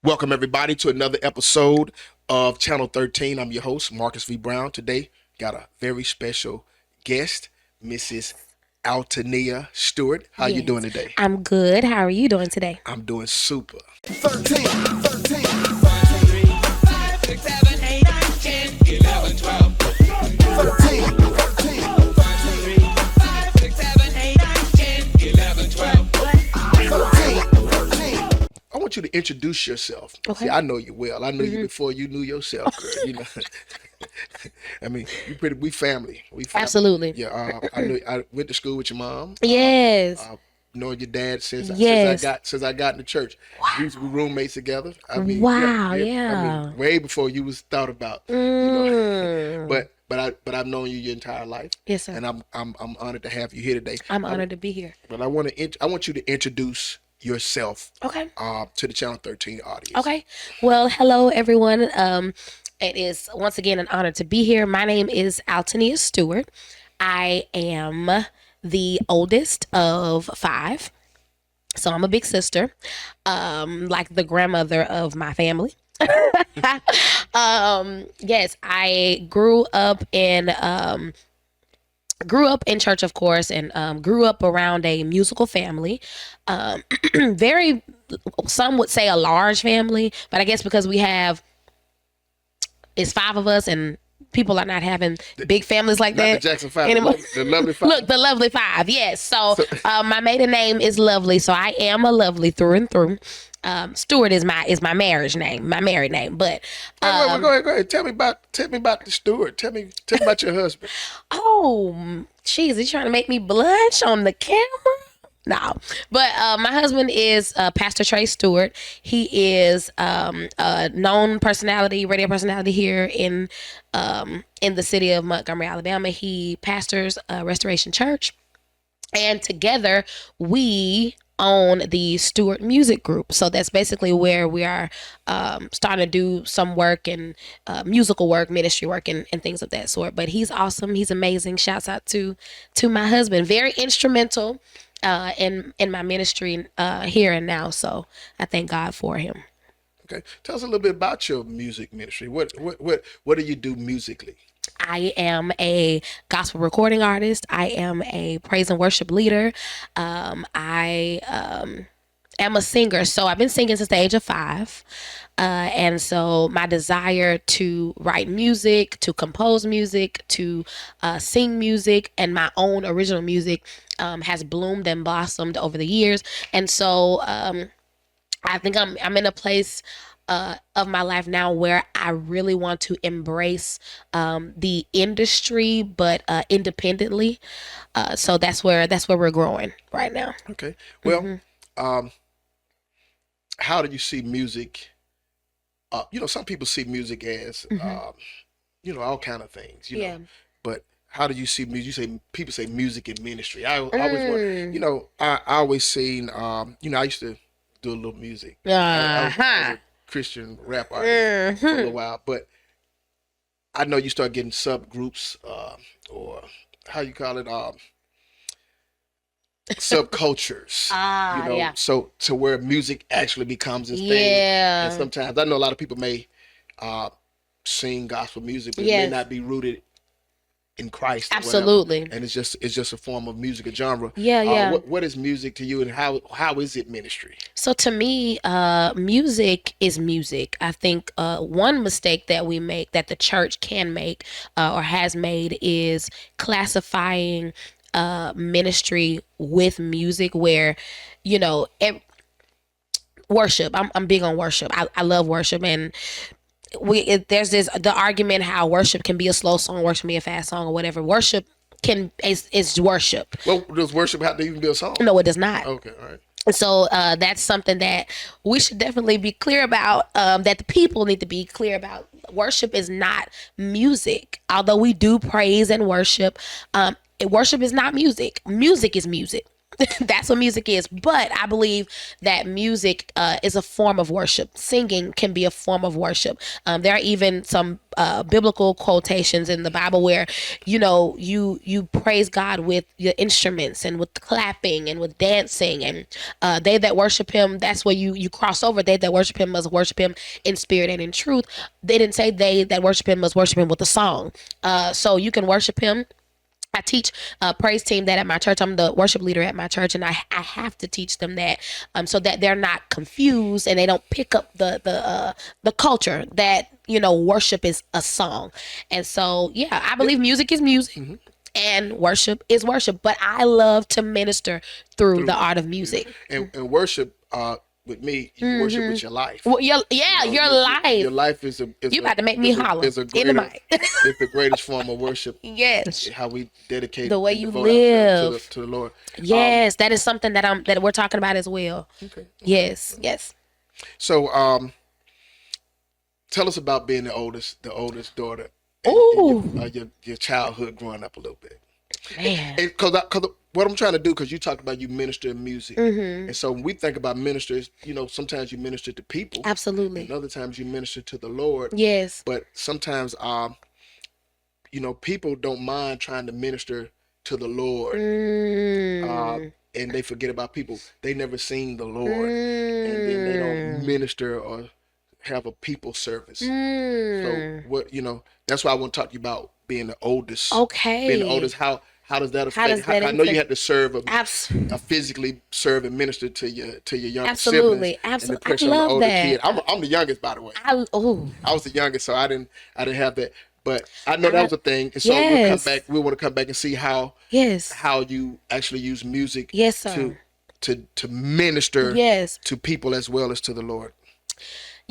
Welcome everybody to another episode of Channel 13. I'm your host, Marcus V. Brown. Today, got a very special guest, Mrs. Altonia Stewart. How you doing today? I'm good. How are you doing today? I'm doing super. 13, 13, 13. I want you to introduce yourself. Okay. See, I know you well. I knew you before you knew yourself, girl. You know, I mean, we family. We family. Absolutely. Yeah. I went to school with your mom. Yes. Knowing your dad since Yes. I got in the church. We used to be roommates together. I mean, Wow, I yeah. mean, way before you was thought about. But I've known you your entire life. Yes, sir. And I'm honored to have you here today. I'm honored to be here. But I want you to introduce yourself Okay. to the Channel 13 audience. Okay. Well, hello everyone. It is once again an honor to be here. My name is Altonia Stewart. I am the oldest of 5. So I'm a big sister. Like the grandmother of my family. Yes, I grew up in church, of course, and grew up around a musical family. Very, some would say a large family, but I guess because it's 5 of us and people are not having big families like Not that the Jackson 5, anymore. the lovely 5. Look, the lovely 5. Yes. So my maiden name is Lovely. So I am a Lovely through and through. Stewart is my marriage name, my married name. But Go ahead. Tell me about the Stewart. Tell me about your husband. oh, jeez, you trying to make me blush on the camera? No, but my husband is Pastor Trey Stewart. He is a known personality, radio personality here in the city of Montgomery, Alabama. He pastors Restoration Church, and together we own the Stewart Music Group. So that's basically where we are starting to do some work and musical work, ministry work, and things of that sort. But he's awesome. He's amazing. Shouts out to my husband. Very instrumental in my ministry here and now. So I thank God for him. Okay, tell us a little bit about your music ministry. What do you do musically? I am a gospel recording artist. I am a praise and worship leader. I am a singer. So I've been singing since the age of 5. And so my desire to write music, to compose music, to sing music, and my own original music has bloomed and blossomed over the years. And so I think I'm in a place of my life now where I really want to embrace the industry, but independently. So that's where we're growing right now. Okay. Well, how do you see music? Some people see music as all kind of things. Yeah. But how do you see music? People say music and ministry. I always want. I always seen. I used to do a little music. I was a Christian rap artist for a little while, but I know you start getting subgroups, or how you call it, subcultures. Yeah. So to where music actually becomes this thing. Yeah. And sometimes I know a lot of people may sing gospel music, but it Yes. may not be rooted in Christ. Or whatever. Absolutely. And it's just a form of music, a genre. Yeah. What is music to you, and how is it ministry? So to me, music is music. I think one mistake that we make, that the church can make or has made, is classifying ministry with music, where worship. I'm big on worship. I love worship, and there's the argument how worship can be a slow song, worship can be a fast song, or whatever. Worship is worship. Well, does worship have to even be a song? No, it does not. Okay, all right. So that's something that we should definitely be clear about, that the people need to be clear about. Worship is not music. Although we do praise and worship, worship is not music. Music is music. That's what music is. But I believe that music is a form of worship. Singing can be a form of worship. There are even some biblical quotations in the Bible where, you praise God with your instruments and with clapping and with dancing. And they that worship him, that's where you cross over. They that worship him must worship him in spirit and in truth. They didn't say they that worship him must worship him with a song. So you can worship him. I teach a praise team that at my church. I'm the worship leader at my church, and I have to teach them that so that they're not confused and they don't pick up the culture that worship is a song. And so I believe music is music. And worship is worship, but I love to minister through the art of music. And worship, with me, you worship with your life. Well, your life. Your life is You about to make me holler in the mic. It's the greatest form of worship. Yes. How we dedicate the way you devote live ourselves to the Lord. Yes, that is something that we're talking about as well. Okay. Yes. So, tell us about being the oldest daughter. Ooh. And your childhood growing up a little bit. Man. Because what I'm trying to do, because you talked about you minister in music, and so when we think about ministers, sometimes you minister to people, Absolutely. and other times you minister to the Lord. Yes. But sometimes, people don't mind trying to minister to the Lord, and they forget about people. They never seen the Lord, and then they don't minister or have a people service. So that's why I want to talk to you about being the oldest. Okay. Being the oldest, how does that affect? I know you had to serve physically serve and minister to your younger siblings. Absolutely. And the pressure on the older kid. I'm the youngest, by the way. I was the youngest, so I didn't have that. But I know that was a thing, and so we want to come back and see how you actually use music to minister to people as well as to the Lord.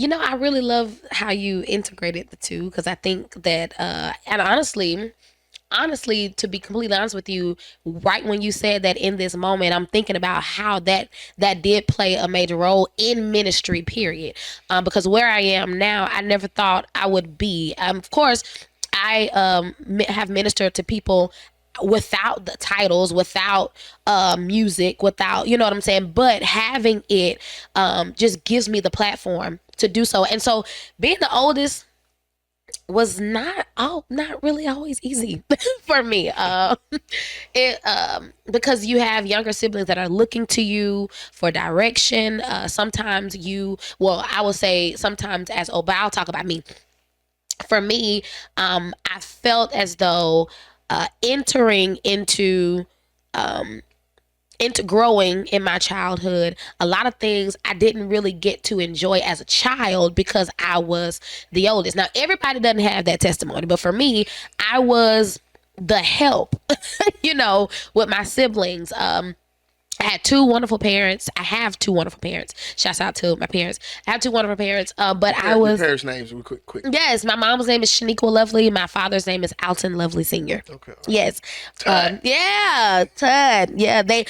I really love how you integrated the two, because I think that, and honestly, to be completely honest with you, right when you said that in this moment, I'm thinking about how that did play a major role in ministry, period. Because where I am now, I never thought I would be. Of course, I have ministered to people without the titles, without music, without, you know what I'm saying? But having it just gives me the platform to do so. And so being the oldest was not really always easy for me. Because you have younger siblings that are looking to you for direction. Sometimes I will say sometimes but I'll talk about me. For me, I felt as though entering into growing in my childhood, a lot of things I didn't really get to enjoy as a child because I was the oldest. Now, everybody doesn't have that testimony, but for me, I was the help, with my siblings. I had two wonderful parents. I have two wonderful parents. Shouts out to my parents. I have two wonderful parents. But I was... Your parents' names real quick. Yes, my mom's name is Shaniqua Lovely. My father's name is Alton Lovely Sr. Okay. Yes. Tut. Yeah, they...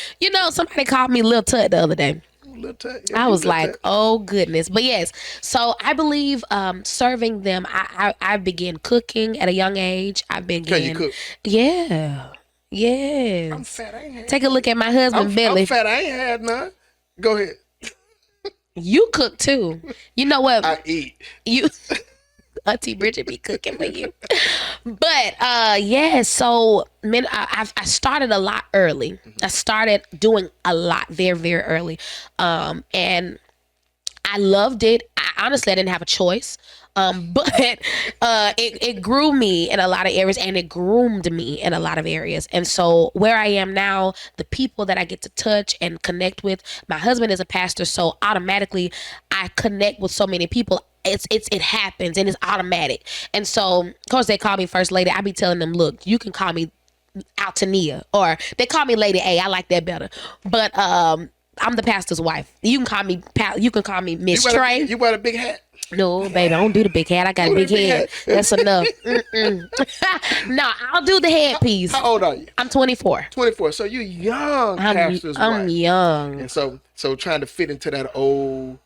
somebody called me Lil Tut the other day. Lil Tut. Yeah, I was like, oh, goodness. But yes, so I believe serving them, I began cooking at a young age. Can you cook? Yeah. Yes. I'm fat. I ain't had Take a look at my husband, Billy. I'm fat. I ain't had none. Go ahead. You cook too. You know what? I eat. Auntie Bridget be cooking for you. But so I started a lot early. I started doing a lot very, very early. And I loved it. Honestly, I didn't have a choice. But it grew me in a lot of areas, and it groomed me in a lot of areas. And so where I am now, the people that I get to touch and connect with, my husband is a pastor, so automatically I connect with so many people. It happens, and it's automatic. And so, of course, they call me First Lady. I be telling them, look, you can call me Altonia, or they call me Lady A. I like that better. But I'm the pastor's wife. You can call me Miss Trey. You wear a big hat? No, baby, I don't do the big hat. I got a big head. That's enough. No, I'll do the headpiece. How old are you? I'm 24. 24. So you're young, pastor's wife. I'm young. And so trying to fit into that old...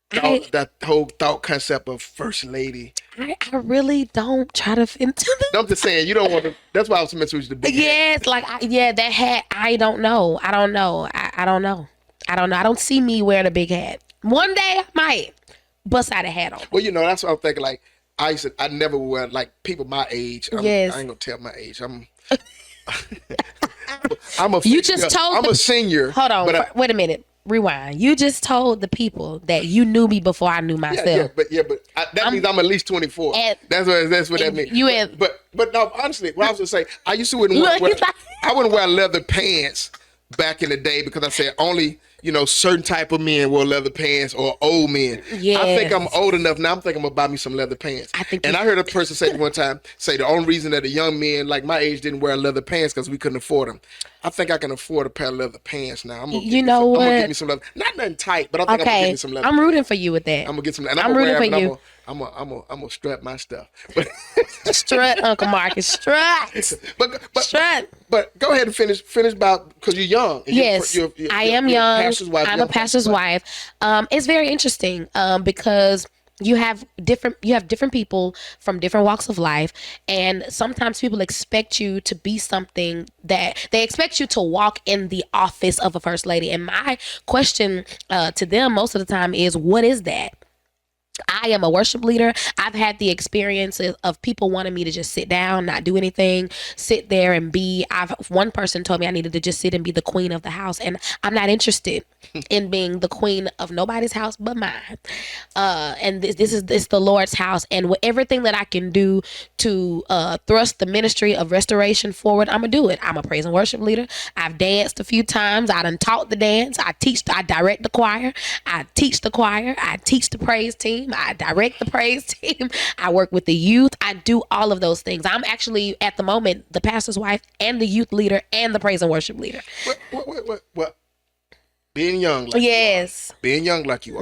that whole thought concept of First Lady. I really don't try to fit into the. No, I'm just saying you don't want to. That's why I was meant to use the big hat. Yes, like that hat. I don't know. I don't know. I don't know. I don't know. I don't see me wearing a big hat. One day I might bust out a hat on. Well, that's what I'm thinking. Like I never wear like people my age. Yes. I ain't gonna tell my age. I'm a. You just told. I'm a senior. Hold on. But Wait a minute. Rewind. You just told the people that you knew me before I knew myself. but that means I'm at least 24. That's what that means. But no, honestly, what I was gonna say, I used to wouldn't wear leather pants back in the day because I said only certain type of men wore leather pants or old men. Yes. I think I'm old enough now. I'm thinking I'm gonna buy me some leather pants. I heard a person say one time the only reason that the young men like my age didn't wear leather pants because we couldn't afford them. I think I can afford a pair of leather pants now. I'm gonna what? I'm gonna get me some leather. Not nothing tight, but I think I'm gonna get me some leather. I'm rooting for you with that. I'm gonna get some. And I'm rooting for you. I'm gonna strap my stuff. Strut, Uncle Marcus, strut. Strut. But go ahead and finish about because you're young. Yes, I am young. I'm a pastor's wife. It's very interesting because you have different people from different walks of life, and sometimes people expect you to be something that they expect you to walk in the office of a first lady. And my question to them most of the time is, what is that? I am a worship leader. I've had the experiences of people wanting me to just sit down, not do anything, sit there and one person told me I needed to just sit and be the queen of the house. And I'm not interested in being the queen of nobody's house but mine. And this is the Lord's house. And with everything that I can do to thrust the ministry of restoration forward, I'm going to do it. I'm a praise and worship leader. I've danced a few times. I done taught the dance. I direct the choir. I teach the choir. I teach the praise team. I direct the praise team. I work with the youth. I do all of those things. I'm actually at the moment the pastor's wife and the youth leader and the praise and worship leader. What? Being young, like yes, being young like you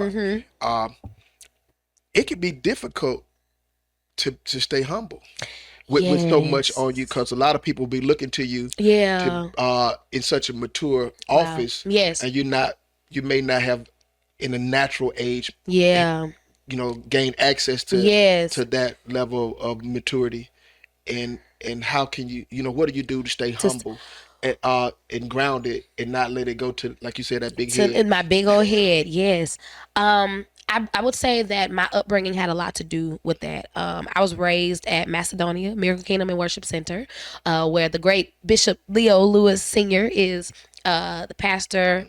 are, it can be difficult to stay humble with so much on you because a lot of people be looking to you, in such a mature office, yes, and you may not have in a natural age, gain access to that level of maturity, and how can you, what do you do to stay humble? And grounded and not let it go to, like you said, that big head. In my big old head, yes. I would say that my upbringing had a lot to do with that. I was raised at Macedonia Miracle Kingdom and Worship Center, where the great Bishop Leo Lewis Sr. is the pastor.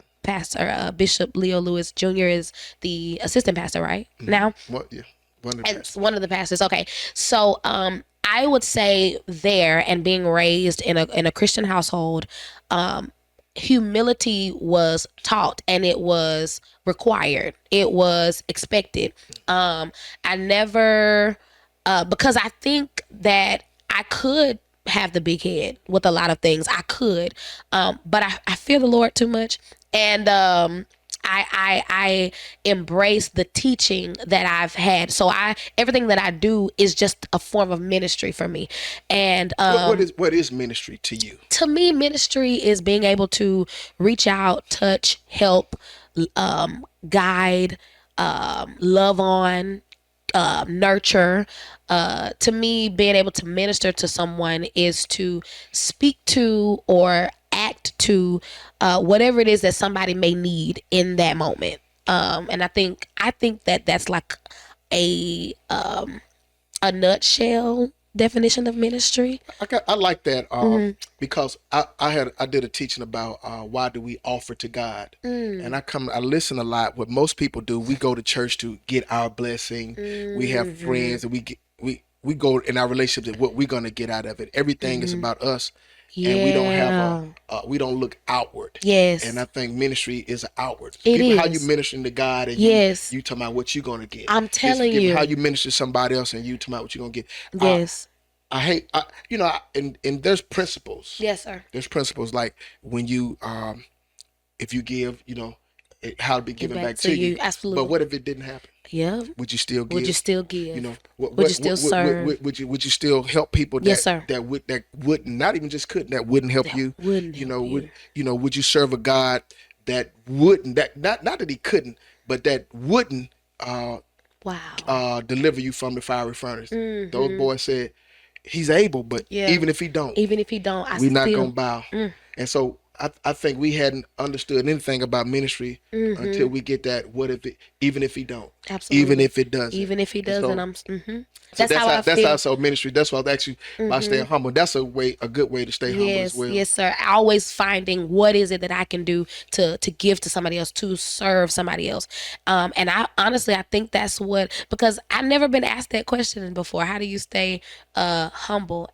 Bishop Leo Lewis Jr. is the assistant pastor, right? Now? What? Yeah. One of the pastors. Okay. So, I would say there, and being raised in a Christian household, humility was taught and it was required. It was expected. I never, because I think that I could have the big head with a lot of things. I could, but I fear the Lord too much. And, I embrace the teaching that I've had. So everything that I do is just a form of ministry for me. And what is ministry to you? To me, ministry is being able to reach out, touch, help, guide, love on, nurture. To me, being able to minister to someone is to speak to or act to whatever it is that somebody may need in that moment. And I think that that's like a nutshell definition of ministry. I like that because I did a teaching about why do we offer to God, and I listen a lot. What most people do, we go to church to get our blessing. We have friends, and we go in our relationship what we're gonna get out of it. Everything is about us. Yeah. And we don't have we don't look outward. Yes. And I think ministry is outward. How you ministering to God and yes. you talking about what you're going to get. I'm telling you. How you minister to somebody else and you talking about what you're going to get. Yes. I hate, and there's principles. Yes, sir. There's principles like when you, if you give, how to be given back to you. Absolutely. But what if it didn't happen? Yeah. Would you still give? Would you still give? Would you still serve? Would you still help people that yes, sir. that would not even just couldn't that wouldn't help you? Wouldn't help you. Would you serve a God that wouldn't not that he couldn't, but that wouldn't Wow. deliver you from the fiery furnace. Those boys said, he's able, but Yeah. even if he don't, Even if he don't, we're not going to bow. And so I think we hadn't understood anything about ministry until we get that, what if it, even if he don't, Absolutely. even if it doesn't. Even if he And doesn't, so, that's how I feel. That's how so ministry. That's why I asked you about staying humble. That's a good way to stay humble as well. Yes, sir. Always finding what is it that I can do to give to somebody else, to serve somebody else. And I honestly, I think that's what, because I've never been asked that question before. How do you stay humble?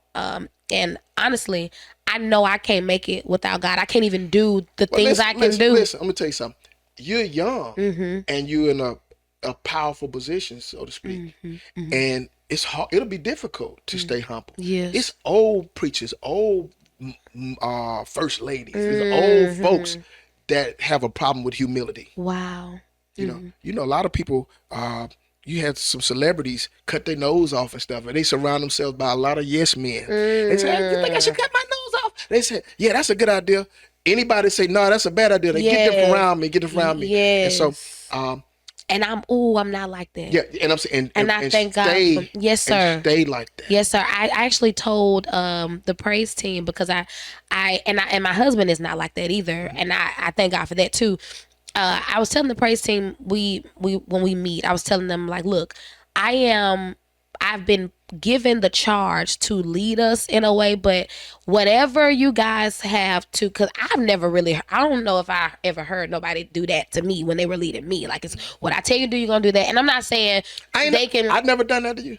And honestly, I know I can't make it without God. I can't even do the things I can do. Listen, I'm gonna tell you something. You're young and you're in a powerful position, so to speak, and it's hard. It'll be difficult to stay humble. Yes. It's old preachers, old first ladies, it's old folks that have a problem with humility. Wow. You know, a lot of people. You had some celebrities cut their nose off and stuff, and they surround themselves by a lot of yes men. They say, "Hey, you think I should cut my nose off?" They say, "Yeah, that's a good idea." Anybody say, "No, that's a bad idea." They get them around me, Yes. And so, and I'm not like that. yeah, and I'm saying, And I thank God for, yes, sir. And stay like that. Yes, sir. I actually told the praise team, because I and my husband is not like that either, and I thank God for that too. I was telling the praise team we when we meet, I was telling them, like, look, I've been given the charge to lead us in a way, but whatever you guys have to, because I don't know if I ever heard nobody do that to me when they were leading me. Like, it's what I tell you to do, you're gonna do that. And I'm not saying I've never done that to you.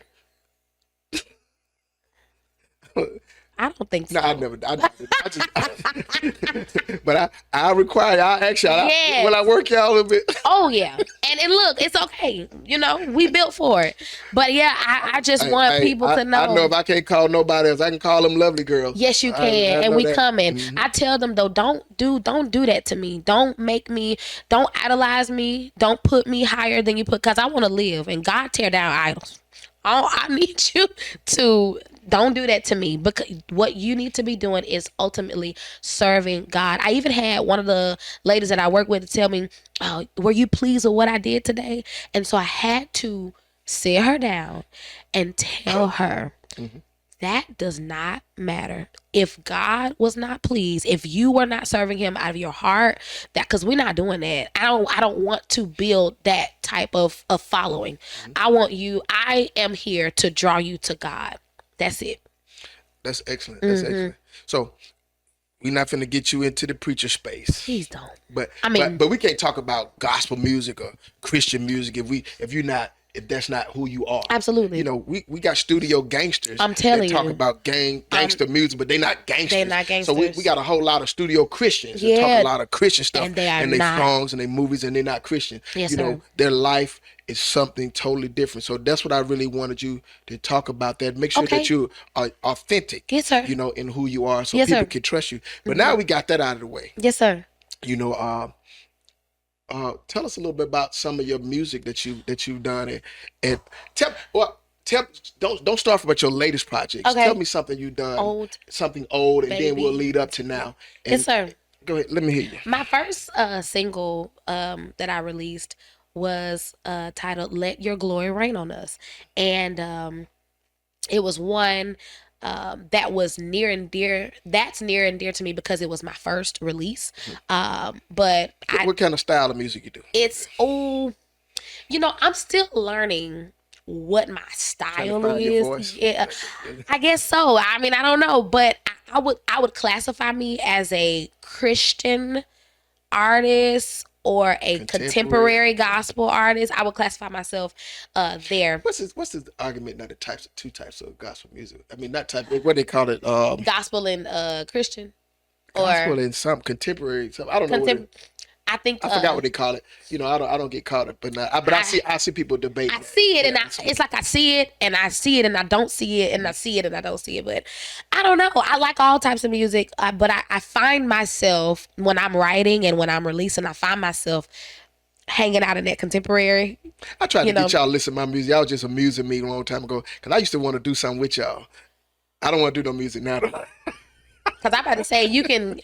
I don't think so. No, I just, but I require, Yes. when I work y'all a little bit. Oh yeah, and look, it's okay. You know, we built for it. But yeah, I just want people to know. I know if I can't call nobody else, I can call them lovely girls. Yes, you can, and we coming. I tell them though, don't do that to me. Don't idolize me. Don't put me higher than you put, because I want to live, and God tear down idols. I need you to don't do that to me, because what you need to be doing is ultimately serving God. I even had one of the ladies that I work with to tell me, "Oh, were you pleased with what I did today?" And so I had to sit her down and tell her, that does not matter. If God was not pleased, if you were not serving him out of your heart, that, because we're not doing that. I don't want to build that type of following. I am here to draw you to God. That's it. That's excellent. That's excellent. So we're not finna get you into the preacher space. Please don't. But we can't talk about gospel music or Christian music if that's not who you are. Absolutely. You know, we got studio gangsters. I'm telling that talk you. about gangster music, but they're not gangsters. They're not gangsters. So we got a whole lot of studio Christians that talk a lot of Christian stuff And they are in their not. songs and their movies, and they're not Christian. Yes, you know, sir. their life is something totally different. So that's what I really wanted you to talk about. That make sure that you are authentic. Yes, sir. You know, in who you are, so Yes, people sir. can trust you. But now we got that out of the way. Yes, sir. You know, tell us a little bit about some of your music that you've done, and don't start from about your latest projects. Okay. Tell me something you've done, something old, and then we'll lead up to now. And Yes, sir. Go ahead, let me hear you. My first single that I released was titled "Let Your Glory Rain on Us," and it was one that was near and dear. That's near and dear to me because it was my first release. But What kind of style of music you do? It's I'm still learning what my style find your is. voice? Yeah, I guess so. I mean, I don't know, but I would classify me as a Christian artist or a contemporary gospel artist. I would classify myself there. What's the argument? Not the two types of gospel music. I mean, not type. What they call it? Gospel and Christian, gospel or and some contemporary. I don't know. I think I forgot what they call it. You know, I don't get caught up, but I see people debate. I see it, and it's like I see it, and I see it, and I don't see it, and I see it, and I don't see it. But I don't know. I like all types of music, but I find myself when I'm writing and when I'm releasing, I find myself hanging out in that contemporary. I tried to get y'all to listen to my music. Y'all was just amusing me a long time ago because I used to want to do something with y'all. I don't want to do no music now, though. Cause I'm about to say you can.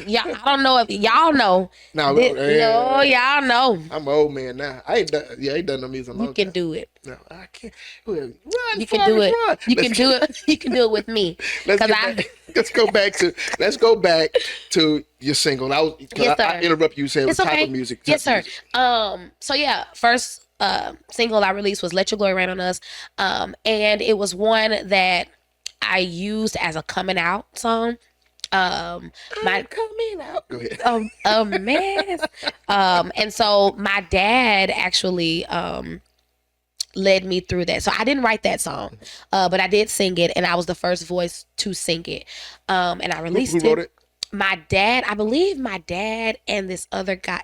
Y'all, I don't know if y'all know. No, No, y'all know. I'm an old man now. I ain't done. Yeah, I ain't done no music in a long You can time. do it. No, I can't. Run, You can do it. Run. You can do it. You can do it with me. Let's Cause get I. back. Let's go back to your single. Yes, sir. I interrupt you saying It's type okay. of music. Yes, sir. Music. So yeah, first single I released was "Let Your Glory Rain on Us," and it was one that I used as a coming out song. My coming out. Go ahead. a mess. And so my dad actually led me through that. So I didn't write that song, but I did sing it, and I was the first voice to sing it. And I released Who wrote it? My dad, I believe my dad and this other guy,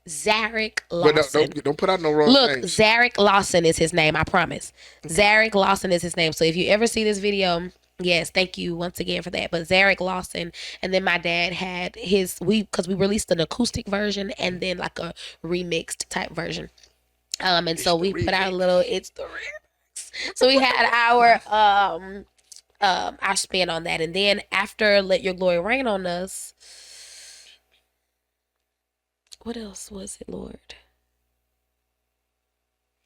Zarek But Lawson. don't put out no wrong Look, names. Zarek Lawson is his name, I promise. Zarek Lawson is his name. So if you ever see this video, yes, thank you once again for that. But Zarek Lawson, and then my dad had because we released an acoustic version and then like a remixed type version. And so we put out a little, it's the remix. So we had our spin on that. And then after Let Your Glory Rain on Us, what else was it, Lord?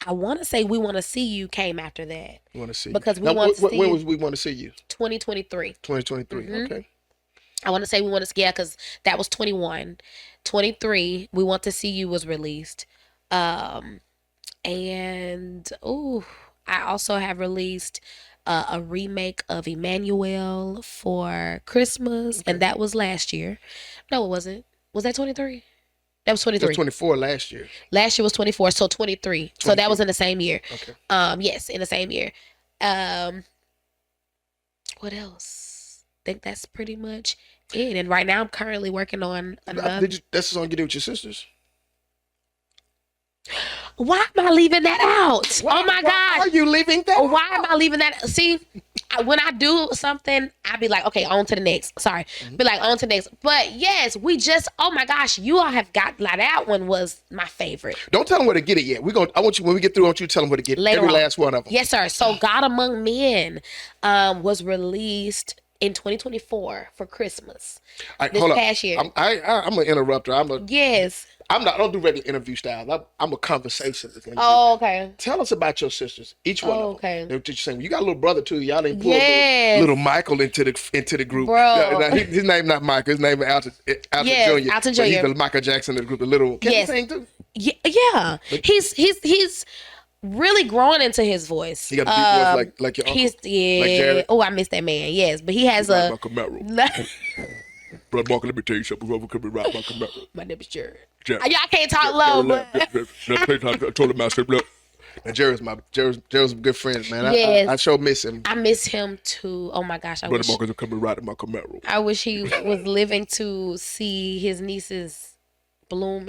I want to say We Want to See You came after that. We want to see. Because now, We Want to See when You. was We Want to See You? 2023. 2023. Okay. I want to say We Want to See, yeah, because that was 21. 23, We Want to See You was released. And, I also have released a remake of Emmanuel for Christmas, and that was last year. No, it wasn't. Was that 23? That was 23. It was 24 last year. Last year was 24, so 23. So that was in the same year. Okay. Yes, in the same year. What else? I think that's pretty much it. And right now I'm currently working on another. That's the song you did with your sisters? Why am I leaving that out? Why, oh my why gosh. are you leaving that out? Why am I leaving that? See, when I do something, I be like, okay, on to the next. Sorry. Be like, on to the next. But yes, oh my gosh, you all have got, like, that one was my favorite. Don't tell them where to get it yet. I want you, when we get through, I want you to tell them where to get Later every on. last one of them. Yes, sir. So God Among Men was released in 2024 for Christmas. All right, This hold up. past year. I'm an interrupter. Yes. I don't do regular interview style. I'm a conversationalist. Oh, okay. Tell us about your sisters, each one of them. Okay. They're just saying, you got a little brother too. Y'all ain't pull Yes. little Michael into the group. Bro. Now, his name not Michael. His name is Alton Yes, Jr. Alton But he's Jr. the Michael Jackson of the group. The little. Can Yes. he sing too? Yeah. He's really growing into his voice. He got a deep voice like your uncle. Like Jared. Oh, I miss that man. Yes, but he has a. My Camaro. Brother Mark, let me tell you something. Whoever could be right, my Camaro. My name is Jared. Jared. Y'all can't talk low, but I told him I said, look. And Jared's a good friend, man. Yes. I sure miss him. I miss him too. Oh my gosh, Brother Mark is coming right in my Camaro. I wish he was living to see his nieces bloom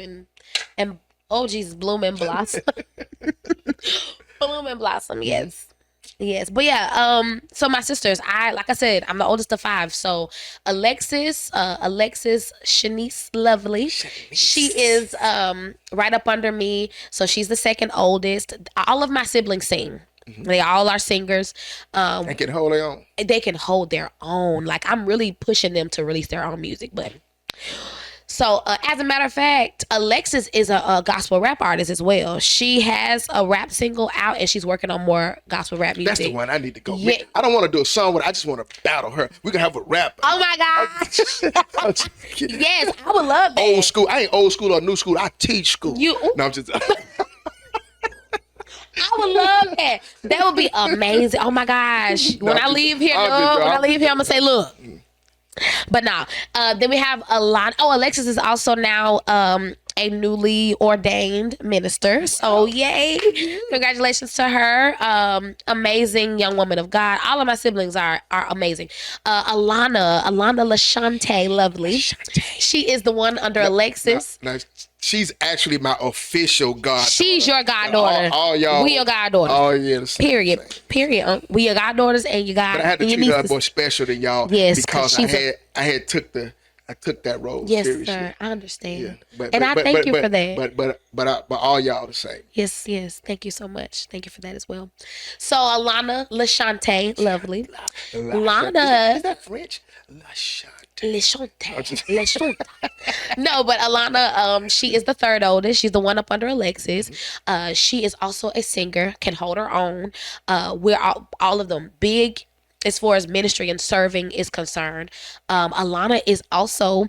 and oh Jesus, bloom and blossom. Bloom and blossom, yes. Yes. But yeah, so my sisters, like I said, I'm the oldest of 5. So Alexis Shanice Lovely. She is right up under me. So she's the second oldest. All of my siblings sing. They all are singers. They can hold their own. They can hold their own. Like, I'm really pushing them to release their own music. But so, as a matter of fact, Alexis is a gospel rap artist as well. She has a rap single out, and she's working on more gospel rap music. That's the one I need to go. Yeah. I don't want to do a song with her. I just want to battle her. We can have a rap. Oh my gosh. Yes, I would love that. Old school. I ain't old school or new school. I teach school. No, I'm just. I would love that. That would be amazing. Oh my gosh. When I leave here, I'm gonna say, look. But now, then we have Alana. Oh, Alexis is also now a newly ordained minister. So yay. Congratulations to her. Amazing young woman of God. All of my siblings are amazing. Alana Lashante Lovely. She is the one under Alexis. Now, she's actually my official goddaughter. She's your goddaughter. All y'all. We your goddaughters. Oh yeah. Period. We your goddaughters and you got. But I had to treat her more special than y'all. Yes, because I had took the I took that role Yes, seriously. sir. I understand. Yeah, And I thank you for that. But all y'all the same. Yes, yes. Thank you so much. Thank you for that as well. So Alana Lashante, lovely. Lana. Is that French? La Chante. Leshante. No, but Alana, she is the third oldest. She's the one up under Alexis. She is also a singer, can hold her own. We're all of them big as far as ministry and serving is concerned. Alana is also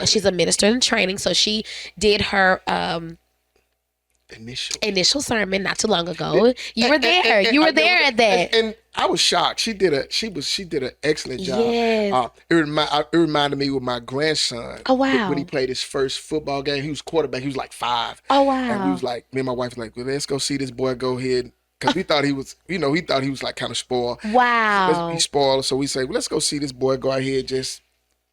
she's a minister in training, so she did her initial sermon not too long ago. You were there. You were there at that. And I was shocked. She did an excellent job. Yes. It reminded me with my grandson. Oh, wow. When he played his first football game, he was quarterback. He was like 5. Oh, wow. And we was like, me and my wife was like, well, let's go see this boy go ahead. Because we thought he was, he thought he was like kind of spoiled. Wow. He's spoiled. So we say, well, let's go see this boy go ahead, just,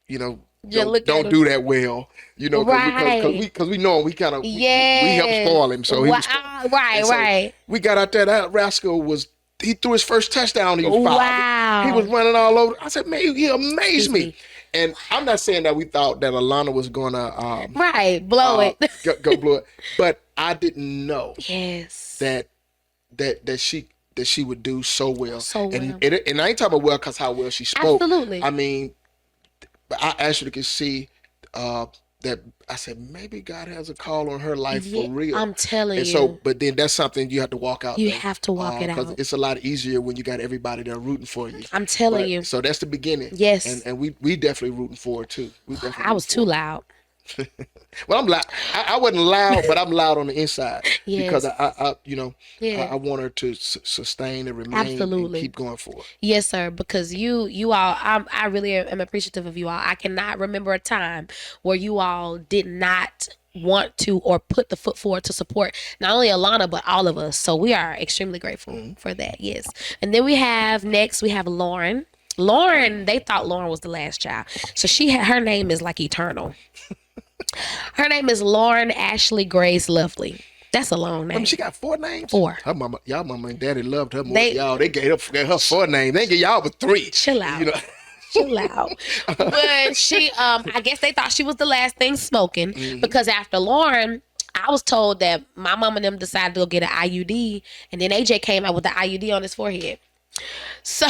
don't him. do that well, Right. because we know him. We kind of we helped spoil him. So he was right. We got out there. That rascal he threw his first touchdown. He was 5. Wow. He was running all over. I said, man, he amazed me. And I'm not saying that we thought that Alana was gonna blow it, go blow it, but I didn't know yes that she would do so well. So well. And I ain't talking about well because how well she spoke. Absolutely. I mean, I actually could see that I said maybe God has a call on her life for real. I'm telling you. So, but then that's something you have to walk out. You have to walk it out. Because it's a lot easier when you got everybody there rooting for you. I'm telling you. So that's the beginning. Yes. And we definitely rooting for her too. I was too loud. Well, I'm loud. I wasn't loud, but I'm loud on the inside. Yes. Because I want her to sustain and remain Absolutely. and keep going for it. Yes, sir. Because you all, I really am appreciative of you all. I cannot remember a time where you all did not want to or put the foot forward to support not only Alana but all of us. So we are extremely grateful for that. Yes. And then we have Lauren. Lauren, they thought Lauren was the last child, so her name is like eternal. Her name is Lauren Ashley Grace Lovely. That's a long name. She got 4 names? 4. Her mama, y'all mama and daddy loved her more than y'all. They gave her 4 names. They gave y'all but 3. Chill out. Chill out. But she, I guess they thought she was the last thing smoking because after Lauren, I was told that my mom and them decided to go get an IUD, and then AJ came out with the IUD on his forehead. So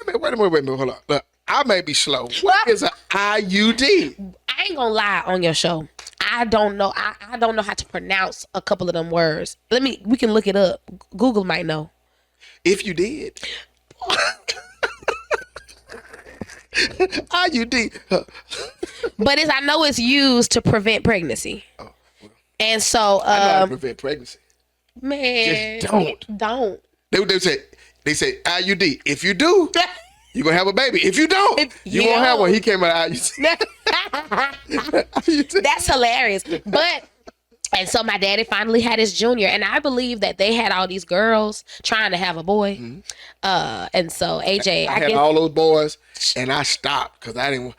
wait a minute, hold on. Look, I may be slow. What is an IUD? I ain't gonna lie on your show. I don't know. I don't know how to pronounce a couple of them words. We can look it up. Google might know. If you did. IUD. But I know it's used to prevent pregnancy. Oh, well. And so I know how to prevent pregnancy. Man. Just don't. Don't. They say IUD. If you do, you're going to have a baby. If you don't, you won't have one. He came out of IUD. That's hilarious. And so my daddy finally had his junior, and I believe that they had all these girls trying to have a boy. And so AJ, I had all those boys, and I stopped because I didn't.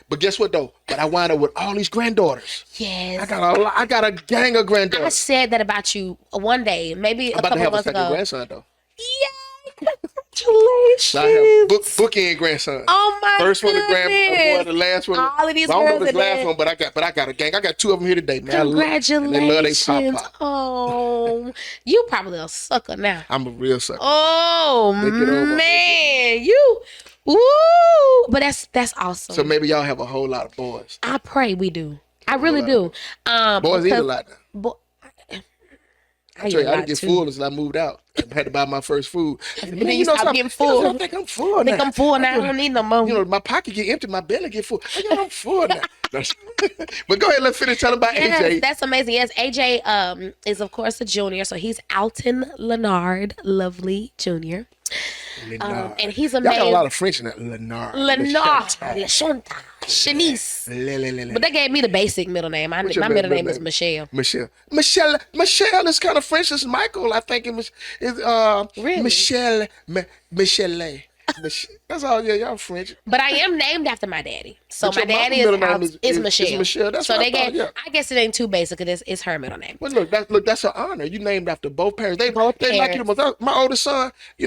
But guess what though? But I wound up with all these granddaughters. Yes, I got a gang of granddaughters. I said that about you one day, maybe a couple of months ago. I'm about to have a second grandson though. Yay! Congratulations! I have bookend grandson. Oh my First goodness. one, the grandboy, the last one. All of these I don't know girls this last one, but I got a gang. I got 2 of them here today, man. Congratulations! They love they pop. Oh, you probably a sucker now. I'm a real sucker. Oh man, woo! But that's awesome. So maybe y'all have a whole lot of boys. I pray we do. I really do. Boys eat a lot now. I didn't get full until I moved out. I had to buy my first food. And then you stop getting full. I think I'm full now. I don't need no more. My pocket get empty, my belly get full. I'm full now. But go ahead, let's finish telling about AJ. That's amazing. Yes, AJ is of course a junior, so he's Alton Leonard Lovely Jr. And he's amazing. Y'all got a lot of French in that. Leonard. Shanice. But they gave me the basic middle name. My middle name is Michelle. Michelle is kind of French. It's Michael. I think it was. Really? Michelle. That's all. Yeah, y'all French. But I am named after my daddy. So But my your mama daddy middle name is is Michelle. Michelle. That's so what they I thought, gave. yeah. I guess it ain't too basic. It's her middle name. Well, look, that's an honor. You named after both parents. Both they like you the parents. most. My oldest son, he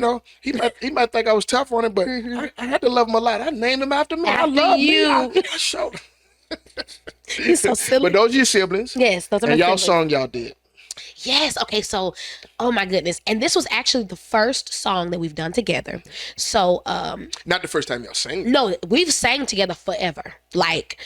might think I was tough on him, but I had to love him a lot. I named him after me. I After love me. you. I showed. He's so silly. But those are your siblings. Yes, those are my and y'all siblings. song y'all did. Yes. Okay. So, oh my goodness. And this was actually the first song that we've done together. So, Not the first time y'all sang. no, we've sang together forever. Like,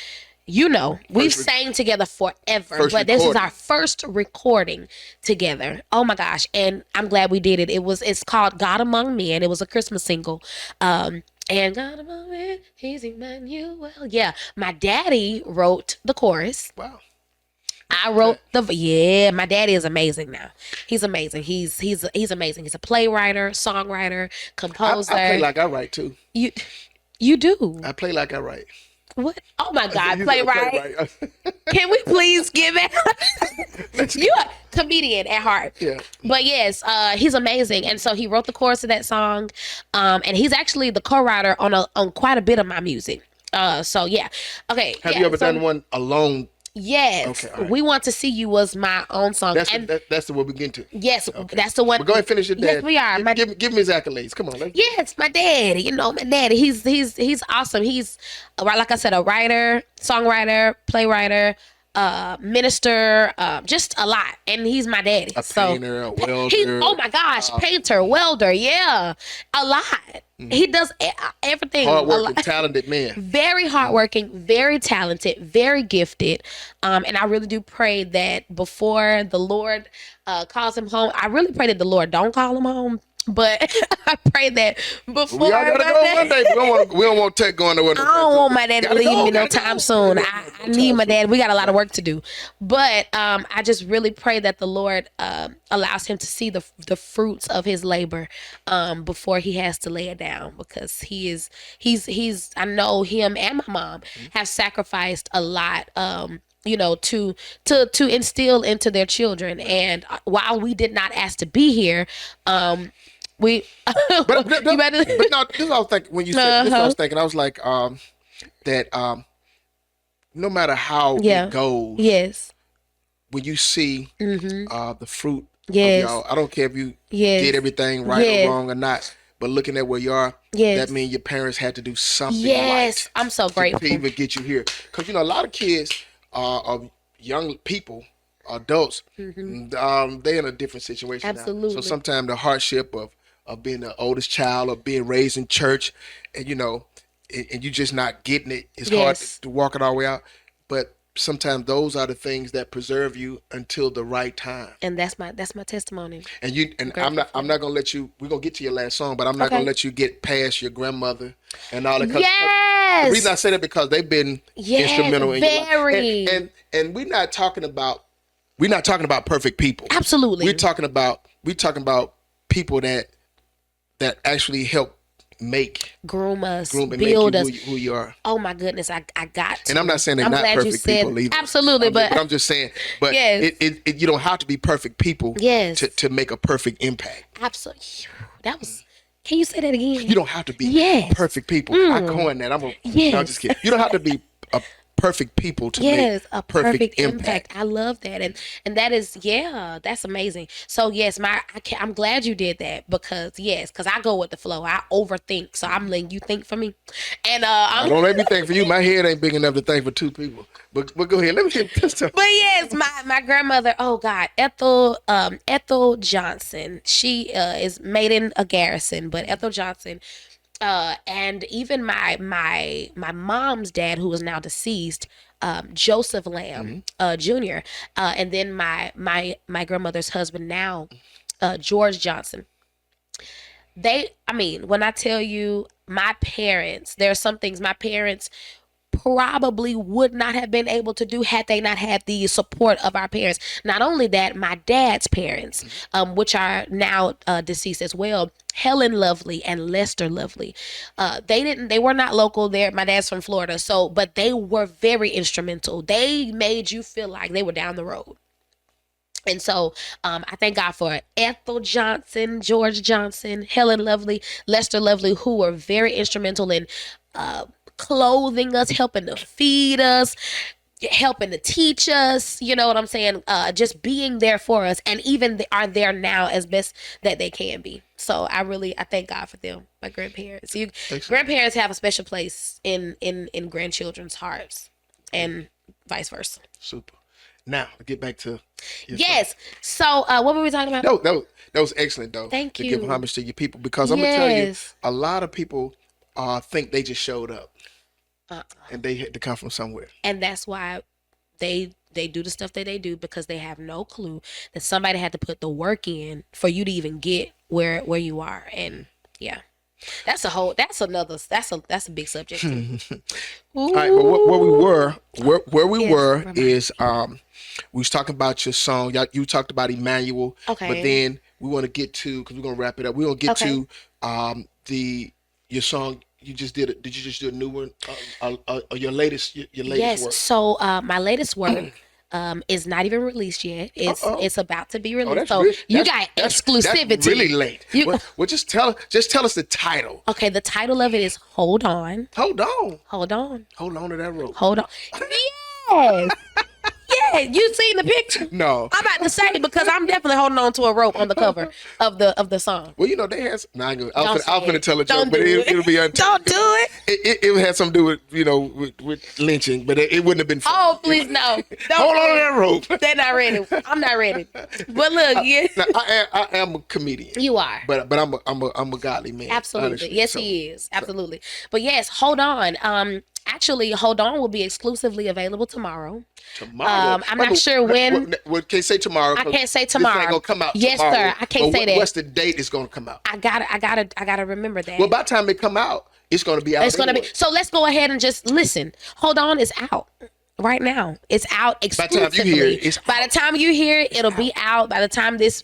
we've sang together forever. First But this is recording. our first recording together. Oh my gosh. And I'm glad we did it. It's called God Among Men. It was a Christmas single. And God Among Men, He's Emmanuel. Yeah. My daddy wrote the chorus. Wow. I wrote my daddy is amazing now. He's amazing. He's amazing. He's a playwright, songwriter, composer. I play like I write too. You do. I play like I write. What? Oh my God, You said playwright. Can we please give it? You're a comedian at heart. Yeah. But yes, he's amazing. And so he wrote the chorus of that song. And he's actually the co-writer on quite a bit of my music. So yeah. Okay. Have yeah, you ever so- done one alone? Yes. Okay, all right. We Want to See You was my own song. That's the one we get to. Yes, that's the one. But go ahead and finish your dad. Yes, we are. Give me his accolades. Come on. Yes, my daddy. My daddy. He's awesome. He's like I said, a writer, songwriter, playwright, minister, just a lot. And he's my daddy. A painter, a welder. Oh my gosh, painter, welder. Yeah, a lot. He does everything. Hardworking, talented man. Very hardworking, very talented, very gifted. And I really do pray that before the Lord calls him home, I really pray that the Lord don't call him home. But I pray that before We all gotta go one day. We don't want Tech going nowhere. I don't want my dad to leave me no time soon. I need my dad. We got a lot of work to do. But I just really pray that the Lord allows him to see the fruits of his labor before he has to lay it down, because he's I know him and my mom have sacrificed a lot to instill into their children. And while we did not ask to be here, we But no, this is what I was thinking when you said this. I was thinking, I was like, that no matter how it goes, yes, when you see the fruit Yes. of y'all, I don't care if you Yes. did everything right Yes. or wrong or not, but looking at where you are, Yes. that means your parents had to do something Yes, right I'm so to grateful. even get you here. Because a lot of kids are young people, adults, they in a different situation now. Absolutely. So sometimes the hardship of being the oldest child or being raised in church, and and you just not getting it. It's hard Yes. to walk it all the way out. But sometimes those are the things that preserve you until the right time. And that's my testimony. And I'm not gonna let you. We're gonna get to your last song, but I'm not Okay. gonna let you get past your grandmother and all that. Yes. The reason I say that because they've been Yes, instrumental in your very. life. And we're not talking about perfect people. Absolutely. We're talking about people that actually help groom us, groom and build make us. you who you are. Oh my goodness, I got to. And I'm not saying they're I'm not glad you perfect said- people either. Absolutely, but I'm just saying. But Yes. you don't have to be perfect people. Yes. To make a perfect impact. absolutely. That was. Can you say that again? You don't have to be Yes. perfect people. I coined that. No, I'm Yes. just kidding. You don't have to be a perfect people to Yes, make a perfect impact. I love that, and that is that's amazing. So yes, I'm glad you did that, because I go with the flow. I overthink, so I'm letting you think for me, and Don't let me think for you. My head ain't big enough to think for two people. But go ahead. Let me get this stuff. But yes, my grandmother, oh God, Ethel Johnson. She is made in a Garrison, but Ethel Johnson, and even my mom's dad, who is now deceased, Joseph Lamb, Jr., and then my grandmother's husband now, George Johnson. When I tell you my parents, there are some things my parents probably would not have been able to do had they not had the support of our parents. Not only that, my dad's parents, which are now deceased as well, Helen Lovely and Lester Lovely. They were not local there. My dad's from Florida, but they were very instrumental. They made you feel like they were down the road. And so I thank God for Ethel Johnson, George Johnson, Helen Lovely, Lester Lovely, who were very instrumental in clothing us, helping to feed us, helping to teach us, you know what I'm saying? Just being there for us, and even they are there now as best that they can be. So I thank God for them, my grandparents. Grandparents have a special place in grandchildren's hearts, and vice versa. Super. Now, get back to yes. So, what were we talking about? No, that was excellent, though. Thank you. To give homage to your people, because I'm gonna tell you, a lot of people think they just showed up, and they had to come from somewhere. And that's why they do the stuff that they do, because they have no clue that somebody had to put the work in for you to even get where you are. And yeah. That's a big subject too. All right, but where we were is we was talking about your song. You talked about Emmanuel. Okay. But then we want to get to, because we're gonna wrap it up. We're gonna get to your song you just did. Did you just do a new one? Your latest work? Yes. So my latest work is not even released yet. It's about to be released. So you got exclusivity. That's really late. Well, just tell us the title. Okay, the title of it is Hold On. Hold on. Hold on. Hold on to that rope. Hold on. Yes. Yeah, you seen the picture? No. I'm about to say, because I'm definitely holding on to a rope on the cover of the song. Well, they had some, I'm gonna tell a joke, Don't but do it'll be untold. Don't do it. It had something to do with lynching, but it wouldn't have been fun. Oh, please no. Don't Hold on to that rope. They're not ready. I'm not ready. But look, Now, I am a comedian. You are. But I'm a godly man. Absolutely. Honestly. Yes, he is. Absolutely. But yes, Hold On. Actually, Hold On will be exclusively available tomorrow. Tomorrow. I'm not sure when. Well, can't say tomorrow. I can't say tomorrow. This ain't gonna come out yes, tomorrow. sir. I can't say that. What's the date it's gonna come out? I gotta remember that. Well, by the time it come out, it's gonna be out. It's gonna be. So let's go ahead and just listen. Hold On is out right now. It's out exclusively. By the time you hear it, by the time you hear it, it'll be out. By the time this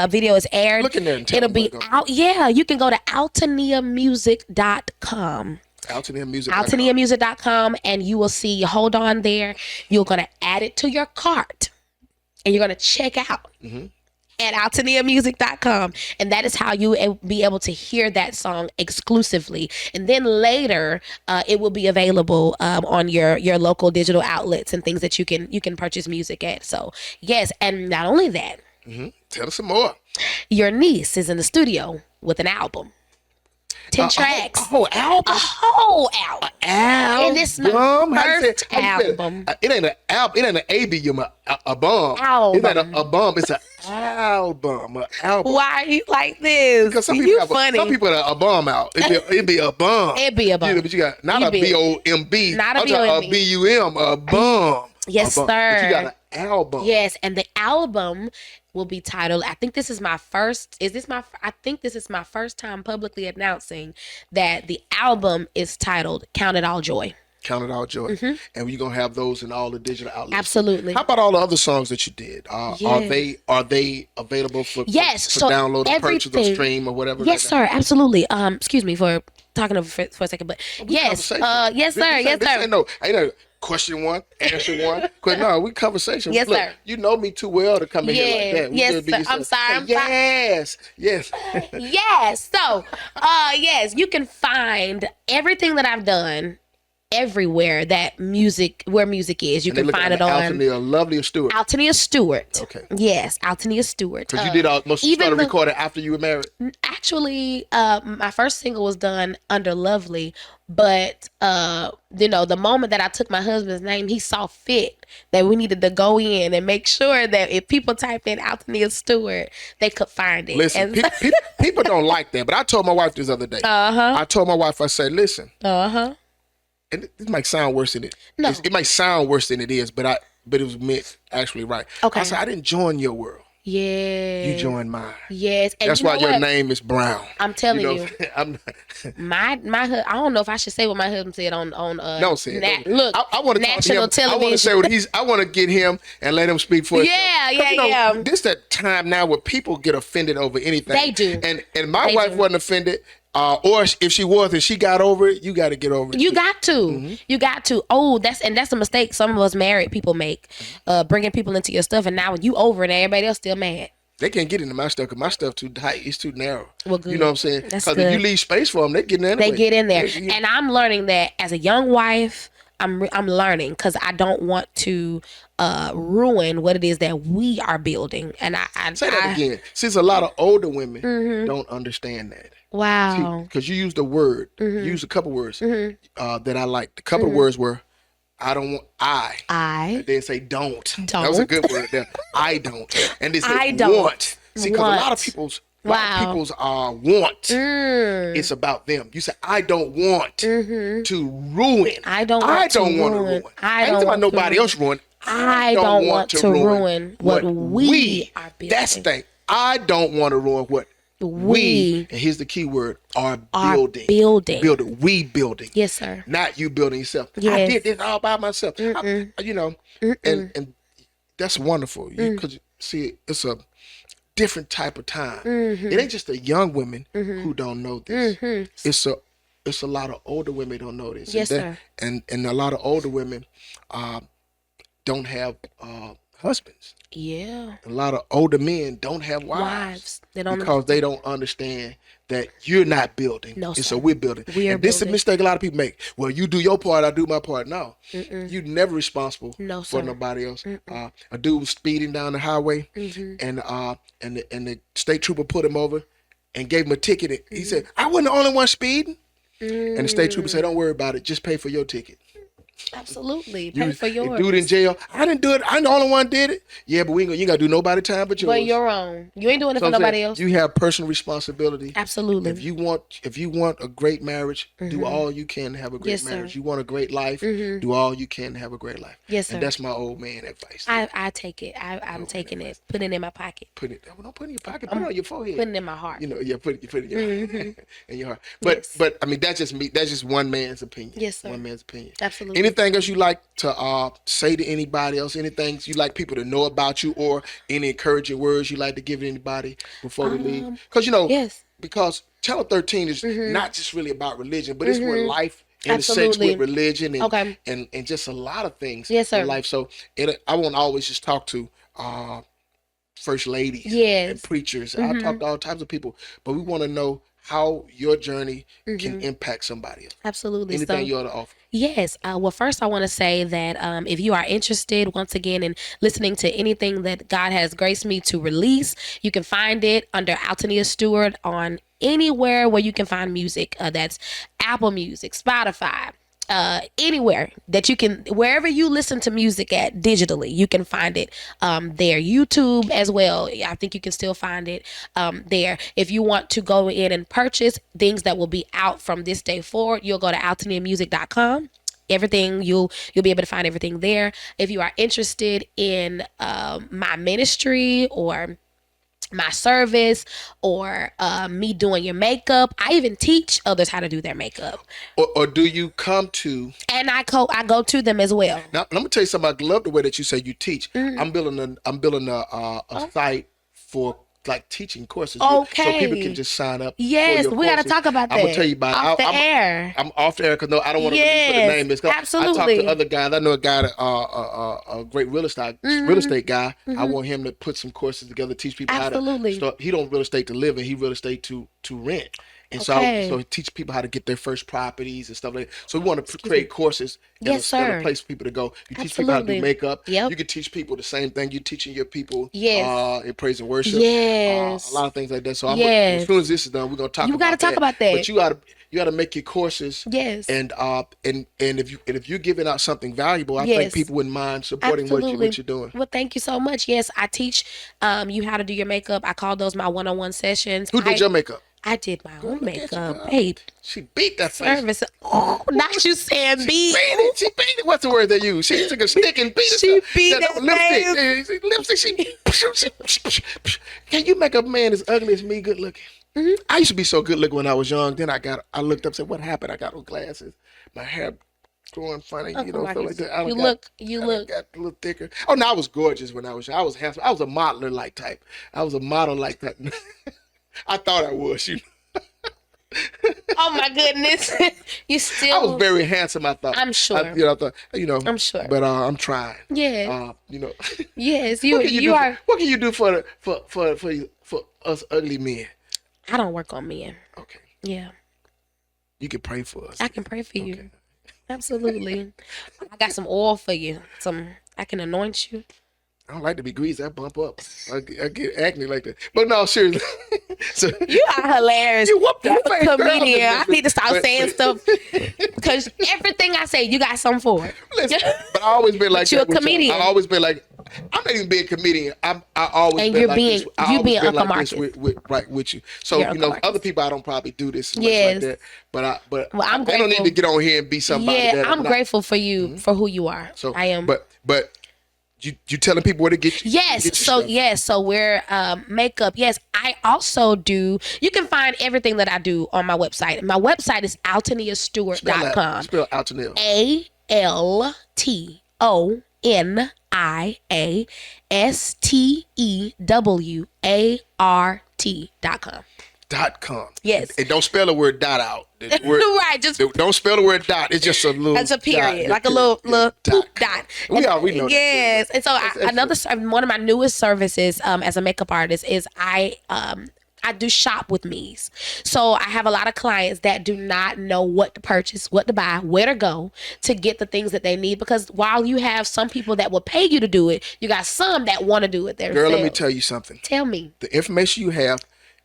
video is aired, look in there and tell it'll them be out. Yeah, you can go to altoniamusic.com. altoniamusic.com, and you will see Hold On there. You're going to add it to your cart, and you're going to check out at altoniamusic.com, and that is how you will be able to hear that song exclusively. And then later it will be available on your local digital outlets and things that you can purchase music at. So yes, and not only that, tell us some more. your niece is in the studio with an album. 10 tracks. A whole album? A whole album. And it's my first album. It ain't an album. It ain't an album. A bomb. Album. It's not a bomb. It's an album. An album. Why are you like this? Because some You people funny. some people have a bomb out. It'd be a bomb. It'd be a bomb. But you got not a B-O-M-B. Not a A B-O-M-B. B-U-M. A bomb. Yes, a bomb. sir. But you got an album. Yes, and the album will be titled, I think this is my first time publicly announcing that the album is titled Count It All Joy. Count It All Joy. And you're going to have those in all the digital outlets. Absolutely. How about all the other songs that you did? Are they available for so download or purchase or stream or whatever? Yes, sir. Absolutely. Excuse me for talking over for a second, but yes. Yes, sir. Yes, sir. Ain't no question one, answer one. No, we conversation. Yes, Look, sir. You know me too well to come in here like that. Yes, sir. I'm sorry. Yes. Yes. Yes. So, yes, you can find everything that I've done everywhere where music is. You can find it on Altonia Stewart. Altonia Stewart. Okay. Yes, Altonia Stewart. Because you did most of you started recording after you were married. Actually, my first single was done under Lovely, but the moment that I took my husband's name, he saw fit that we needed to go in and make sure that if people typed in Altonia Stewart, they could find it. Listen, people don't like that, but I told my wife this other day. I told my wife, I said, listen. And it might sound worse than it. No. It might sound worse than it is, but it was meant actually right. Okay. I said I didn't join your world. Yeah. You joined mine. Yes. And that's why your name is Brown. I'm telling you. I'm my I don't know if I should say what my husband said on don't say it. Look, I want to national television. I want to say what I want to get him and let him speak for himself. Yeah. This that time now where people get offended over anything. They do. And my wife wasn't offended. Or if she was and she got over it, you got to get over it. You too. got to. You got to. Oh, that's a mistake some of us married people make, bringing people into your stuff, and now when you over it, everybody else still mad. They can't get into my stuff because my stuff too tight. It's too narrow. Well, good. You know what I'm saying? That's Because if you good. leave space for them, they get in anyway. They get in there, They- and I'm learning that as a young wife. I'm learning because I don't want to ruin what it is that we are building, and I Say that again. Since a lot of older women Mm-hmm. don't understand that. Wow. Because you used a word, Mm-hmm. you used a couple words that I liked. A couple of words were, I don't want, I They say don't. That was a good word there. I don't. And they say I don't want. See, because a lot of want. people's Wow. want. It's about them. You say, I don't want to ruin. Mm-hmm. I don't want to want to ruin. ruin. I ain't don't talking about want to nobody ruin. else ruin. I don't want to ruin what we are building. That's the thing. I don't want to ruin what we, and here's the key word, are building. We building. Yes, sir. Not you building yourself. I Yes. did this all by myself. And that's wonderful. Because see, it's a different type of time. It ain't just the young women who don't know this. It's a lot of older women don't know this. Yes, sir. And a lot of older women don't have husbands. Yeah. A lot of older men don't have wives. They don't because they don't understand that you're not building. No, and sir. so we're building. We are and this is a building. mistake a lot of people make. Well, you do your part, I do my part. No. You're never responsible No, for sir. nobody else. A dude was speeding down the highway and the state trooper put him over and gave him a ticket. And he said, I wasn't the only one speeding. And the state trooper said, don't worry about it. Just pay for your ticket. Absolutely. Pay for The yours. dude in jail, I didn't do it. I'm the only one did it. Yeah, but you ain't got to do nobody time but yours. But your own. You ain't doing it So for I'm nobody saying, else. You have personal responsibility. Absolutely. If you want a great marriage, do all you can to have a great Yes, sir. marriage. You want a great life, do all you can to have a great life. Yes, sir. And that's my old man advice. I take it. I'm taking it. Put it in my pocket. Don't put it in your pocket. Put it on your forehead. Put it in my heart. Put it in your in your heart. But I mean, that's just me. That's just one man's opinion. Yes, sir. One man's opinion. Absolutely. Anything else you like to say to anybody else? Anything you like people to know about you, or any encouraging words you like to give anybody before we leave? Because yes. because Channel 13 is not just really about religion, but it's where life intersects Absolutely. with religion and, Okay. and just a lot of things Yes, sir. in life. So I won't always just talk to first ladies Yes. and preachers. I talk to all types of people, but we want to know how your journey can impact somebody else. Absolutely. Anything So- you ought to offer. Yes. Well, first, I want to say that if you are interested, once again, in listening to anything that God has graced me to release, you can find it under Altonia Stewart on anywhere where you can find music. That's Apple Music, Spotify, anywhere that you can, wherever you listen to music at digitally, you can find it there. YouTube as well. I think you can still find it there. If you want to go in and purchase things that will be out from this day forward, you'll go to altoniamusic.com. Everything you'll be able to find everything there. If you are interested in my ministry or my service or me doing your makeup, I even teach others how to do their makeup, Or do you come to? and I go to them as well. Now, let me tell you something. I love the way that you say you teach. I'm building a site for like teaching courses, so Okay. people can just sign up. Yes, for your we got to courses. talk about that. I'm gonna tell you about off it. the air. I'm off the air because I don't want to release what the Yes, name is. 'Cause I talk absolutely. to other guys. I know a guy, a great real estate guy. I want him to put some courses together, teach people Absolutely. how to start. He don't real estate to live in. He real estate to rent. And Okay. so he teach people how to get their first properties and stuff like that. So we want to create courses Yes, that sir. a place for people to go. You teach people how to do Absolutely. makeup. Yep. You can teach people the same thing you're teaching your people Yes. in praise and worship. Yes. A lot of things like that. So Yes. as soon as this is done, we're gonna talk You about gotta talk about that. But you gotta make your courses. Yes. And if you're giving out something valuable, I think Yes. people wouldn't mind supporting what you're doing. Well, thank you so much. Yes, I teach you how to do your makeup. I call those my one-on-one sessions. Who did your makeup? I did my own Look at you, makeup, girl. babe. She beat that face. Service. Oh, not you saying beat. Beat it. She beat it. What's the word they use? She took a stick and beat it. She beat Yeah, that lipstick. Lipstick. Can you make a man as ugly as me good looking? I used to be so good looking when I was young. Then I looked up and said, what happened? I got no glasses. My hair growing funny, Oh, stuff like that. I you done look. got a little thicker. Oh, no, I was gorgeous when I was young. I was handsome. I was a modeler like type. I was a model like that. I thought I was, you know. Oh my goodness. You still. I was very handsome, I thought. I'm sure. I'm sure. But I'm trying. Yeah. Yes, what can you are. What can you do for us ugly men? I don't work on men. Okay. Yeah. You can pray for us. I can pray for you. Okay. Absolutely. I got some oil for you. I can anoint you. I don't like to be greased. I bump up. I get acne like that. But no, seriously. So, You are hilarious. You whooped that face, girl. Comedian. I need to stop saying But- stuff because everything I say, you got something for it. Listen, but I always been like But you're that a with y'all. comedian. I always been like, I'm not even being a comedian. I always And been you're like being- this. I you always being been Uncle like this Marcus. with you. So You're Uncle Marcus. other people I don't probably do this much Yes. like that. But Well, I'm I don't need grateful. to get on here and be somebody. Yeah, that I'm not. grateful for you for who you are. So I am. But you telling people where to get you? Yes. Get your So stuff. yes. So we're makeup. Yes, I also do. You can find everything that I do on my website. My website is altoniastewart.com. Spell Altonia. ALTONIASTEWART.com. .com. Yes. And don't spell the word dot out. The word- Right, just don't spell the word dot. It's just a little. as a period, dot. like a little poop com. dot. We know. Yes, and so excellent. one of my newest services as a makeup artist is I do shop with me's. So I have a lot of clients that do not know what to purchase, what to buy, where to go to get the things that they need. Because while you have some people that will pay you to do it, you got some that want to do it themselves. Girl, let me tell you something. Tell me. The information you have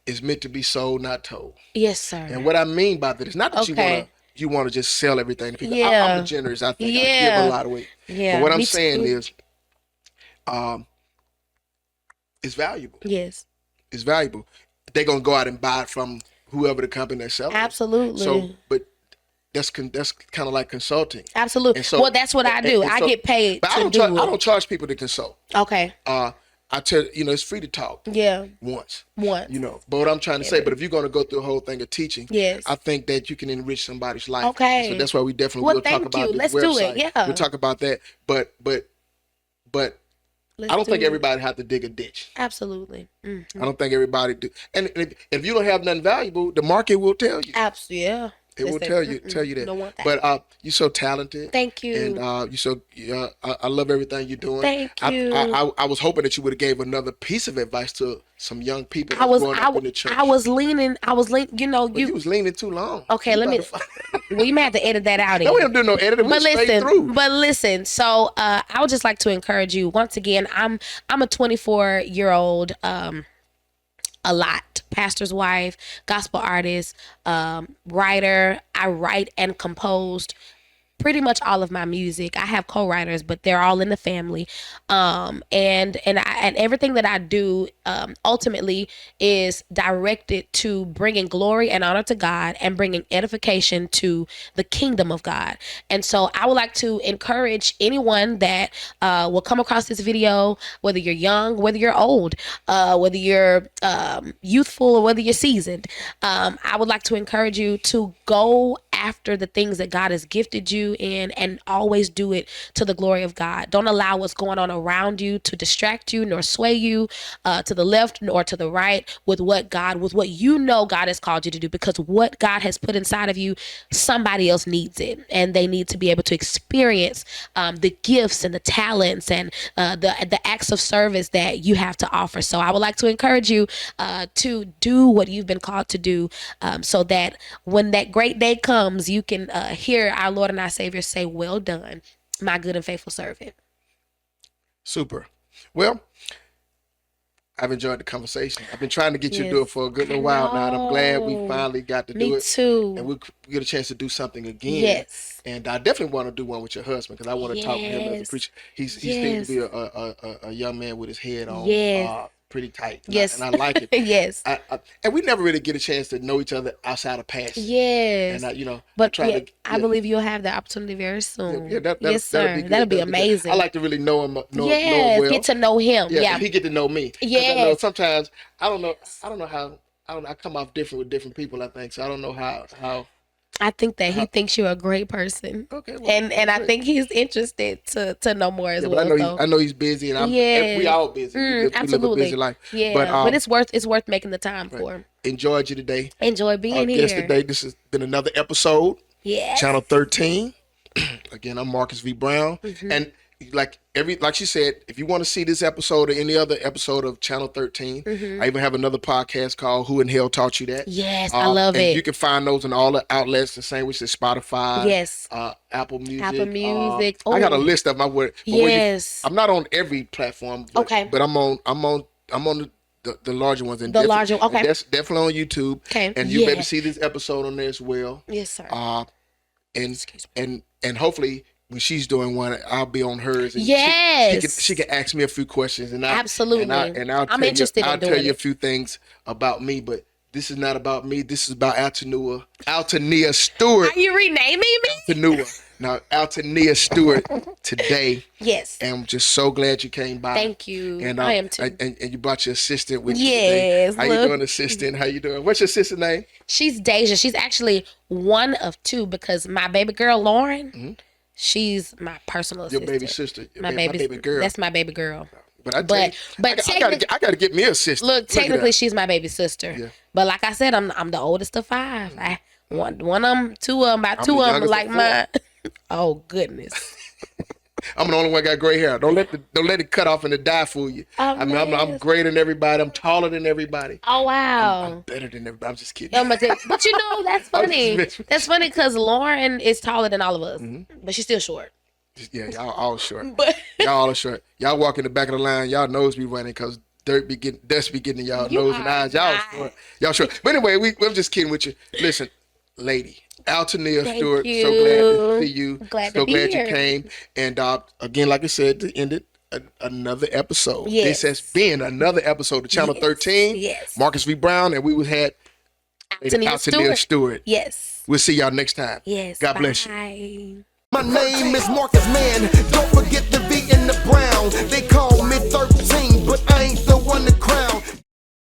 is meant to be sold, not told. Yes, sir. And what I mean by that is not that Okay. you want to just sell everything to people. Yeah. I'm generous. I think I Yeah. give a lot away. Yeah, But what I'm me saying too. is, it's valuable. Yes, It's valuable. They're gonna go out and buy it from whoever the company that's selling. absolutely. So, but that's kind of like consulting. Absolutely. And so- Well, that's what I do. and I so- get paid But to I do don't it. I don't charge people to consult. Okay. I tell it's free to talk Yeah. once. Once. But what I'm trying to say, but if you're going to go through the whole thing of teaching, Yes. I think that you can enrich somebody's life. Okay. So that's why we definitely Well, will talk thank about you. this Let's do website. it. Yeah. We'll talk about that. But Let's I don't do think it. everybody have to dig a ditch. Absolutely. Mm. I don't think everybody do. And if you don't have nothing valuable, the market will tell you. Absolutely. Yeah. It will Listen, tell you that. Don't want that. But you're so talented. Thank you. And I love everything you're doing. Thank you. I was hoping that you would have gave another piece of advice to some young people I was growing up in the church. I was leaning. You know, But you was leaning too long. Okay, You let me. about to- We may have to edit that out. No, we don't do no editing. We But straight listen, through. So I would just like to encourage you once again. I'm a 24-year-old, a lot pastor's wife, gospel artist, writer. I write and composed pretty much all of my music. I have co-writers, but they're all in the family. And everything that I do ultimately is directed to bringing glory and honor to God and bringing edification to the kingdom of God. And so I would like to encourage anyone that will come across this video, whether you're young, whether you're old, whether you're youthful or whether you're seasoned. I would like to encourage you to go after the things that God has gifted you in and always do it to the glory of God. Don't allow what's going on around you to distract you nor sway you to the left nor to the right with what you know God has called you to do, because what God has put inside of you, somebody else needs it, and they need to be able to experience the gifts and the talents and the acts of service that you have to offer. So I would like to encourage you to do what you've been called to do, so that when that great day comes, you can hear our Lord and our Savior say, "Well done, my good and faithful servant." Super. Well, I've enjoyed the conversation. I've been trying to get you to Yes. do it for a good little while now, and I'm glad we finally got to do Me it. too. And we get a chance to do something again. Yes. And I definitely want to do one with your husband, because I want to talk with him as a Yes. preacher. He Yes. seems to be a young man with his head on Yes. pretty tight. And Yes. I like it. Yes. And we never really get a chance to know each other outside of passion. Yes. And But try yeah, to, I believe you'll have the opportunity very soon. Yeah, yes, sir. that'll be good. That'll be good. amazing. I like to really know him well. Get to know him. Yeah. And he get to know me. 'Cause I know Yes. sometimes I don't know how I come off different with different people, I think. So I don't know how. I think that he thinks you're a great person. Okay. Well, And I great. think he's interested to know more as Yeah, well. but so. I know he's busy, and Yes. we all busy. We live a absolutely. busy life. Yeah, but but it's worth making the time for. enjoyed you today. Enjoy being Our here. guest today. This has been another episode. Yes. Channel 13. Again, I'm Marcus V. Brown. And like she said, if you want to see this episode or any other episode of Channel 13, I even have another podcast called Who in Hell Taught You That? Yes, I love and it. You can find those in all the outlets, the same which is Spotify. Yes. Apple Music. Apple Music. I got a Oh. list of my work. Yes. I'm not on every platform. But, Okay. But I'm on the larger ones. And The larger, okay. and that's definitely on YouTube. Okay. And you Yeah. better see this episode on there as well. Yes, sir. And hopefully when she's doing one, I'll be on hers. And Yes. she can ask me a few questions, and Absolutely. I'll I'm tell interested in I'll doing tell you a it. few things about me, but this is not about me. This is about Altonia Stewart. Are you renaming me? Altonia Stewart today. Yes. And I'm just so glad you came by. Thank you. And I am too. And you brought your assistant with you Yes, today. How you doing, assistant? How you doing? What's your assistant name? She's Deja. She's actually one of two because my baby girl, Lauren, she's my personal Your assistant. baby sister. My baby girl. That's my baby girl. But I tell you, I gotta get me an assistant. Look, at technically, that. she's my baby sister. Yeah. But like I said, I'm the oldest of five. One of them, two of them, about I'm two the of them youngest like of mine. Oh goodness. I'm the only one got gray hair. Don't let it cut off and it die for you. Oh, I mean, I'm nice. greater than everybody. I'm taller than everybody. Oh wow. I'm better than everybody. I'm just kidding. I'm gonna tell you- but you know that's funny. messing with That's funny because Lauren is taller than all of us, but she's still short. Yeah, y'all all short. But Y'all all short. Y'all walk in the back of the line. Y'all nose be running because dust be getting in y'all You nose and are eyes. Y'all right. short. Y'all short. But anyway, I'm just kidding with you. Listen, lady, Altonia Thank Stewart. you. So glad to see you. Glad so to be glad here. you came. And again, like I said, to end it. Another episode. Yes. This has been another episode of Channel 13. Yes. Marcus V. Brown, and we had Altonia Stewart. Yes. We'll see y'all next time. Yes. God bless you. Bye. My name is Marcus Man. Don't forget the V in the brown. They call me 13, but I ain't the one to cry.